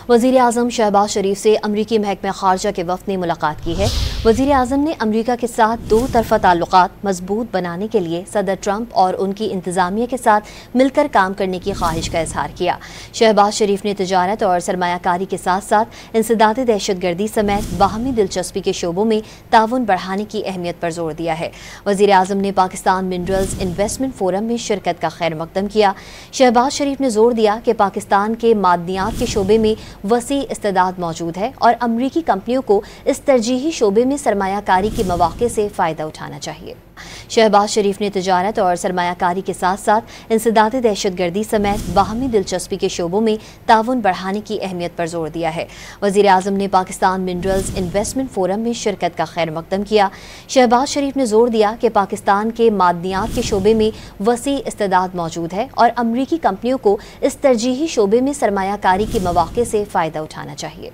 وزیر اعظم شہباز شریف سے امریکی محکمہ خارجہ کے وفد نے ملاقات کی ہے۔ وزیر اعظم نے امریکہ کے ساتھ دو طرفہ تعلقات مضبوط بنانے کے لیے صدر ٹرمپ اور ان کی انتظامیہ کے ساتھ مل کر کام کرنے کی خواہش کا اظہار کیا۔ شہباز شریف نے تجارت اور سرمایہ کاری کے ساتھ ساتھ انسداد دہشت گردی سمیت باہمی دلچسپی کے شعبوں میں تعاون بڑھانے کی اہمیت پر زور دیا ہے۔ وزیر اعظم نے پاکستان منرلز انویسٹمنٹ فورم میں شرکت کا خیر مقدم کیا۔ شہباز شریف نے زور دیا کہ پاکستان کے معدنیات کے شعبے میں وسیع استعداد موجود ہے اور امریکی کمپنیوں کو اس ترجیحی شعبے میں سرمایہ کاری کے مواقع سے فائدہ اٹھانا چاہیے۔ شہباز شریف نے تجارت اور سرمایہ کاری کے ساتھ ساتھ انسداد دہشت گردی سمیت باہمی دلچسپی کے شعبوں میں تعاون بڑھانے کی اہمیت پر زور دیا ہے۔ وزیر اعظم نے پاکستان منرلز انویسٹمنٹ فورم میں شرکت کا خیر مقدم کیا۔ شہباز شریف نے زور دیا کہ پاکستان کے معدنیات کے شعبے میں وسیع استعداد موجود ہے اور امریکی کمپنیوں کو اس ترجیحی شعبے میں سرمایہ کاری کے مواقع سے فائدہ اٹھانا چاہیے۔